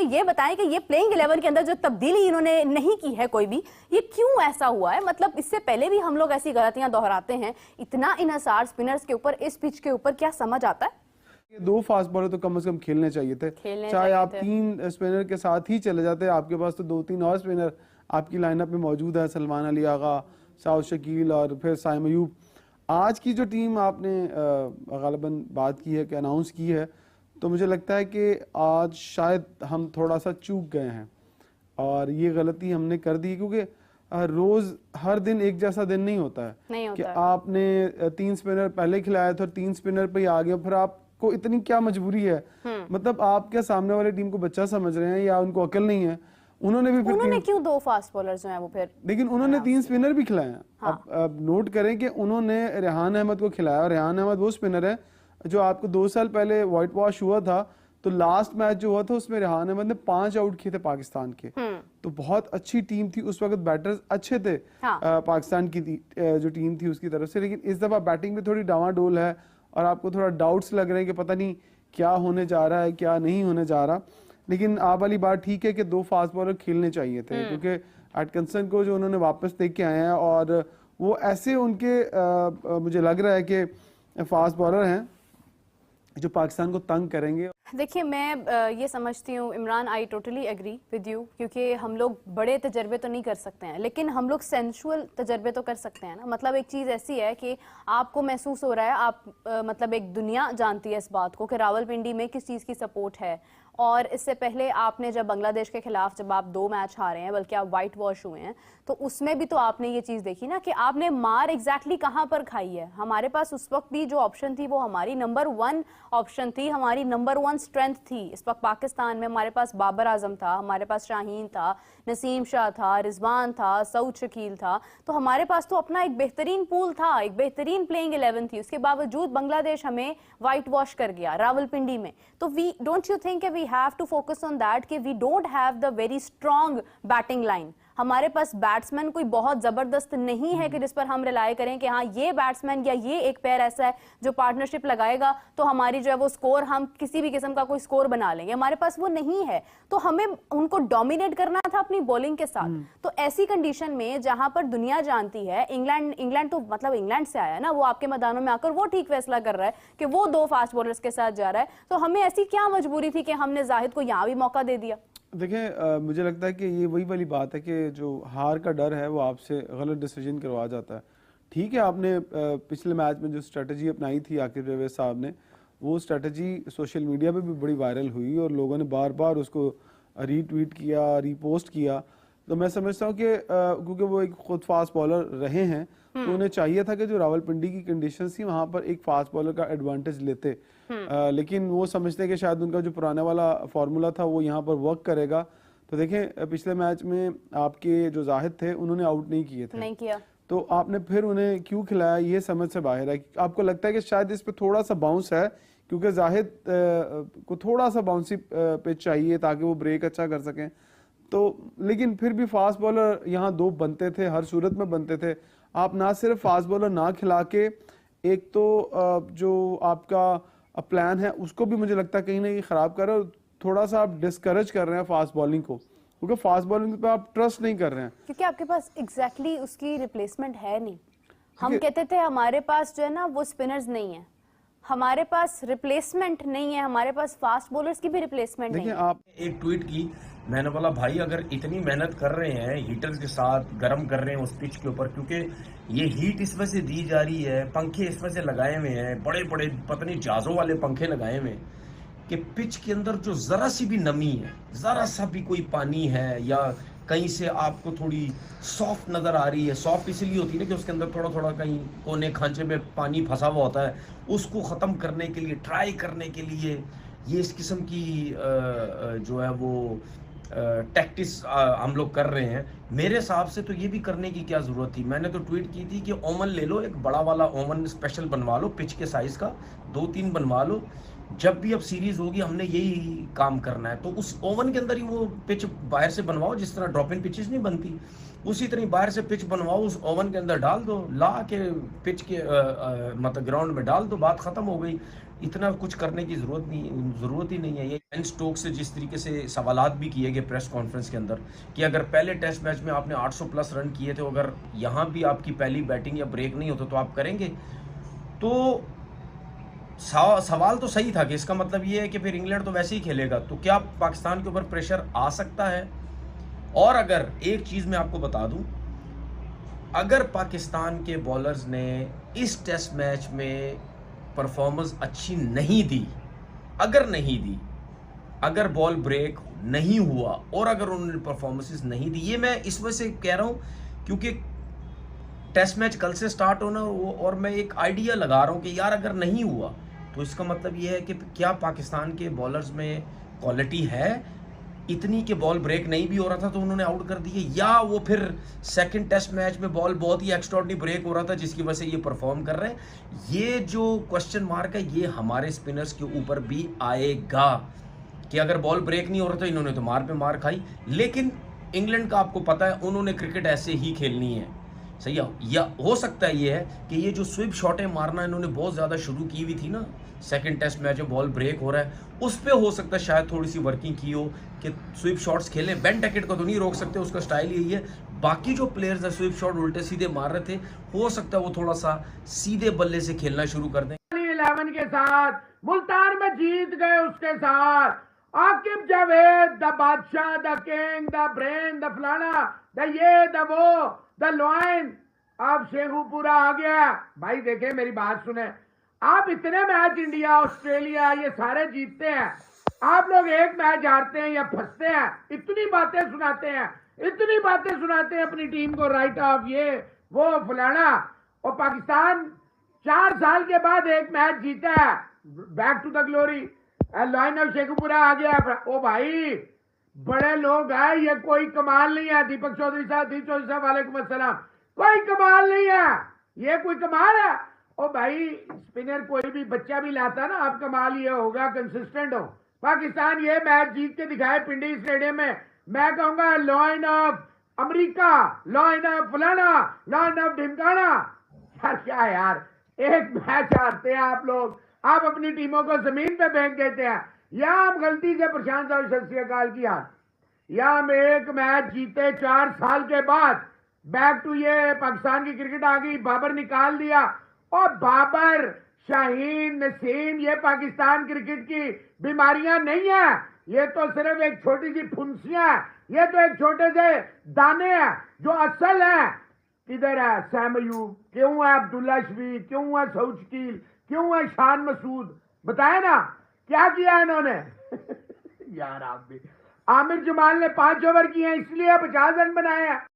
ये बताएं कि ये प्लेइंग 11 के अंदर जो तब्दीली इन्होंने नहीं की है कोई भी, ये क्यों ऐसा हुआ है? मतलब इससे पहले भी हम लोग ऐसी गलतियां दोहराते हैं, इतना इन्हिसार स्पिनर्स के ऊपर, इस पिच के ऊपर, क्या समझ आता है? ये 2 फास्ट बॉलर तो कम से कम खेलने चाहिए थे, चाहे आप 3 स्पिनर के साथ ही चले जाते, आपके पास तो 2-3 और स्पिनर आपकी लाइनअप में मौजूद है, सलमान अली आगा, साउथ शकील और फिर साइम अयूब। आज की जो टीम आपने गालिबन बात की है कि अनाउंस की है, तो मुझे लगता है कि आज शायद हम थोड़ा सा चूक गए हैं और ये गलती हमने कर दी, क्योंकि रोज हर दिन एक जैसा दिन नहीं होता है कि आपने 3 स्पिनर पहले खिलाया था और 3 स्पिनर पे ही आ गए, फिर आपको इतनी क्या मजबूरी है? मतलब आप क्या सामने वाले टीम को बच्चा समझ रहे हैं या उनको अकल नहीं है? उन्होंने क्यों 2 फास्ट बॉलर्स जो हैं वो फिर, लेकिन उन्होंने 3 स्पिनर भी खिलाए हैं। हाँ। अब नोट करें कि उन्होंने रेहान अहमद को खिलाया, और रेहान अहमद वो स्पिनर है जो आपको 2 साल पहले व्हाइट वॉश हुआ था, तो लास्ट मैच जो हुआ था उसमें रेहान अहमद ने 5 आउट किए थे पाकिस्तान के। तो बहुत अच्छी टीम थी उस वक्त, बैटर्स अच्छे थे। हाँ। पाकिस्तान की जो टीम थी उसकी तरफ से, लेकिन इस दफा बैटिंग में थोड़ी डावाडोल है और आपको थोड़ा डाउट्स लग रहे हैं कि पता नहीं क्या होने जा रहा है, क्या नहीं होने जा रहा। लेकिन आप वाली बात ठीक है कि 2 फास्ट बॉलर खेलने चाहिए थे, क्योंकि एटकिंसन को जो उन्होंने वापस देख के आए हैं, और वो ऐसे उनके मुझे लग रहा है कि फास्ट बॉलर हैं जो पाकिस्तान को तंग करेंगे। देखिए, मैं ये समझती हूँ Imran, I totally agree with you, क्योंकि हम लोग बड़े तजर्बे तो नहीं कर सकते हैं, लेकिन हम लोग सेंसुअल तजर्बे तो कर सकते हैं ना। मतलब एक चीज़ ऐसी है कि आपको महसूस हो रहा है, आप मतलब एक दुनिया जानती है इस बात को कि रावलपिंडी में किस चीज़ की सपोर्ट है। और इससे पहले आपने जब बांग्लादेश के खिलाफ जब आप 2 मैच हारे हैं, बल्कि आप वाइट वॉश हुए हैं, तो उसमें भी तो आपने ये चीज़ देखी ना कि आपने मार एग्जैक्टली कहाँ पर खाई है। हमारे पास उस वक्त भी जो ऑप्शन थी वो हमारी नंबर 1 ऑप्शन थी, हमारी नंबर 1 स्ट्रेंथ थी। इस वक्त पाकिस्तान में हमारे पास बाबर आजम था, हमारे पास शाहीन था, नसीम शाह था, रिजवान था, सऊद शकील था। तो हमारे पास तो अपना एक बेहतरीन पूल था, एक बेहतरीन प्लेइंग 11 थी। उसके बावजूद बांग्लादेश हमें वाइट वॉश कर गया रावलपिंडी में। तो we don't you think we have to focus on that कि we don't have the very strong batting line. हमारे पास बैट्समैन कोई बहुत जबरदस्त नहीं है कि जिस पर हम रिलाय करें कि हाँ ये बैट्समैन या ये एक पेयर ऐसा है जो पार्टनरशिप लगाएगा तो हमारी जो है वो स्कोर, हम किसी भी किस्म का कोई स्कोर बना लेंगे। हमारे पास वो नहीं है, तो हमें उनको डोमिनेट करना था अपनी बॉलिंग के साथ। तो ऐसी कंडीशन में जहां पर दुनिया जानती है, इंग्लैंड तो मतलब इंग्लैंड से आया ना, वो आपके मैदानों में आकर वो ठीक फैसला कर रहा है कि वो 2 फास्ट बॉलर्स के साथ जा रहा है, तो हमें ऐसी क्या मजबूरी थी कि हमने जाहिद को यहाँ भी मौका दे दिया? देखें, मुझे लगता है कि ये वही वाली बात है कि जो हार का डर है वो आपसे गलत डिसीजन करवा जाता है। ठीक है, आपने पिछले मैच में जो स्ट्रेटजी अपनाई थी आकिब परवेज साहब ने, वो स्ट्रेटजी सोशल मीडिया पे भी बड़ी वायरल हुई और लोगों ने बार बार उसको रीट्वीट किया, रीपोस्ट किया। तो मैं समझता हूँ कि क्योंकि वो एक खुद फास्ट बॉलर रहे हैं, तो उन्हें चाहिए था कि जो रावलपिंडी की कंडीशन थी वहां पर एक फास्ट बॉलर का एडवांटेज लेते। लेकिन वो समझते हैं कि शायद उनका जो पुराने वाला फार्मूला था वो यहाँ पर वर्क करेगा। तो देखें, पिछले मैच में आपके जो जाहिद थे उन्होंने आउट नहीं किए थे, नहीं किया, तो आपने फिर उन्हें क्यों खिलाया, ये समझ से बाहर है। आपको लगता है कि शायद इस पे थोड़ा सा बाउंस है, क्योंकि जाहिद को थोड़ा सा बाउंसी पिच चाहिए ताकि वो ब्रेक अच्छा कर सकें। तो लेकिन फिर भी फास्ट बॉलर यहाँ 2 बनते थे, हर सूरत में बनते थे। आप ना सिर्फ फास्ट बॉलर ना खिला के, एक तो जो आपका प्लान है उसको भी मुझे लगता है कहीं ना कहीं खराब कर रहे हो, थोड़ा सा आप डिस्करेज कर रहे हैं फास्ट बॉलिंग को, क्योंकि फास्ट बॉलिंग पे आप ट्रस्ट नहीं कर रहे हैं, क्योंकि आपके पास एग्जैक्टली उसकी रिप्लेसमेंट है नहीं। हम कहते थे हमारे पास जो है ना वो स्पिनर्स नहीं है, हमारे पास रिप्लेसमेंट नहीं है, हमारे पास फास्ट बॉलर्स की भी रिप्लेसमेंट नहीं है। आप एक ट्वीट की, मैंने बोला भाई अगर इतनी मेहनत कर रहे हैं, हीटर के साथ गर्म कर रहे हैं उस पिच के ऊपर, क्योंकि ये हीट इस वजह से दी जा रही है, पंखे इस वजह से लगाए हुए हैं, बड़े बड़े पतनी जहाजों वाले पंखे लगाए हुए हैं, कि पिच के अंदर जो जरा सी भी नमी है, जरा सा भी कोई पानी है या कहीं से आपको थोड़ी सॉफ्ट नजर आ रही है, सॉफ्ट इसलिए होती है ना कि उसके अंदर थोड़ा थोड़ा कहीं कोने खांचे में पानी फंसा हुआ होता है, उसको ख़त्म करने के लिए, ट्राई करने के लिए ये इस किस्म की जो है वो टैक्टिस हम लोग कर रहे हैं। मेरे हिसाब से तो ये भी करने की क्या ज़रूरत थी। मैंने तो ट्वीट की थी कि ओवन ले लो, एक बड़ा वाला ओवन स्पेशल बनवा लो, पिच के साइज़ का 2-3 बनवा लो। जब भी अब सीरीज होगी हमने यही काम करना है, तो उस ओवन के अंदर ही वो पिच बाहर से बनवाओ, जिस तरह ड्रॉप इन पिचेस नहीं बनती उसी तरह बाहर से पिच बनवाओ, उस ओवन के अंदर डाल दो, ला के पिच के मतलब ग्राउंड में डाल दो, बात ख़त्म हो गई। इतना कुछ करने की जरूरत ही नहीं है। ये बेन स्टोक्स से जिस तरीके से सवालात भी किए गए प्रेस कॉन्फ्रेंस के अंदर कि अगर पहले टेस्ट मैच में आपने 800 प्लस रन किए थे, अगर यहाँ भी आपकी पहली बैटिंग या ब्रेक नहीं होता तो आप करेंगे। तो सवाल तो सही था कि इसका मतलब ये है कि फिर इंग्लैंड तो वैसे ही खेलेगा, तो क्या पाकिस्तान के ऊपर प्रेशर आ सकता है? और अगर एक चीज मैं आपको बता दूं, अगर पाकिस्तान के बॉलर्स ने इस टेस्ट मैच में परफॉर्मेंस अच्छी नहीं दी, अगर बॉल ब्रेक नहीं हुआ और अगर उन्होंने परफॉर्मेंसेस नहीं दी, ये मैं इस वजह से कह रहा हूं क्योंकि टेस्ट मैच कल से स्टार्ट होना और मैं एक आइडिया लगा रहा हूं कि यार अगर नहीं हुआ तो इसका मतलब ये है कि क्या पाकिस्तान के बॉलर्स में क्वालिटी है इतनी कि बॉल ब्रेक नहीं भी हो रहा था तो उन्होंने आउट कर दिए, या वो फिर सेकंड टेस्ट मैच में बॉल बहुत ही एक्स्ट्राऑर्डिनरी ब्रेक हो रहा था जिसकी वजह से ये परफॉर्म कर रहे हैं। ये जो क्वेश्चन मार्क है ये हमारे स्पिनर्स के ऊपर भी आएगा कि अगर बॉल ब्रेक नहीं हो रहा था, इन्होंने तो मार पे मार खाई। लेकिन इंग्लैंड का आपको पता है उन्होंने क्रिकेट ऐसे ही खेलनी है, सही है। या हो सकता है ये है कि ये जो स्विप शॉटें मारना इन्होंने बहुत ज़्यादा शुरू की हुई थी ना, सेकंड टेस्ट मैच में बॉल ब्रेक हो रहा है, उस पर हो सकता है शायद थोड़ी सी वर्किंग की हो कि स्विप शॉट्स खेलें। बेन टैकेट को तो नहीं रोक सकते, उसका स्टाइल यही है। बाकी जो प्लेयर्स हैं स्विप शॉट उल्टे सीधे मार रहे थे, हो सकता है वो थोड़ा सा सीधे बल्ले से खेलना शुरू कर दें। 11 के साथ मुल्तान में जीत गए, उसके साथ आकिब जावेद, द बादशाह, the king, the brain, the फलाना, द ये, द वो, द लॉइन, अब शेखुपुरा आ गया। भाई देखे मेरी बात सुने, आप इतने मैच इंडिया ऑस्ट्रेलिया ये सारे जीतते हैं, आप लोग एक मैच हारते हैं या फंसते हैं, इतनी बातें सुनाते हैं अपनी टीम को, राइट ऑफ ये वो फलाना। और पाकिस्तान 4 साल के बाद एक मैच जीता है, back to the glory. Line of Sheikhupura आ गया। ओ भाई बड़े लोग हैं, ये कोई कमाल नहीं है। दीपक चौधरी साहब वालेकुम अस्सलाम, कोई कमाल नहीं है, ये कोई कमाल है? ओ भाई स्पिनर कोई भी बच्चा भी लाता ना, आप कमाल ये होगा कंसिस्टेंट हो। पाकिस्तान ये मैच जीत के दिखाए पिंडी स्टेडियम में, मैं कहूंगा lion of America, lion of फलाना, लॉइन ऑफ ढिमकाना। यार क्या यार, एक मैच हारते हैं आप लोग, आप अपनी टीमों को जमीन पे फेंक देते हैं। या हम गलती से प्रशांत और शख्सियकाल की यार, या हम एक मैच जीते 4 साल के बाद, बैक टू ये पाकिस्तान की क्रिकेट आ गई, बाबर निकाल दिया। और बाबर, शाहीन, नसीम, ये पाकिस्तान क्रिकेट की बीमारियां नहीं है, ये तो सिर्फ एक छोटी सी फुंसियां है, ये तो एक छोटे से दाने हैं। जो असल है किधर है? सैम अयूब, क्यों है अब्दुल्ला शफीक, क्यों है सऊद शकील, क्यों है शान मसूद? बताए ना क्या किया इन्होंने? यार आप भी, आमिर जमाल ने 5 ओवर किए हैं इसलिए 50 रन बनाए हैं।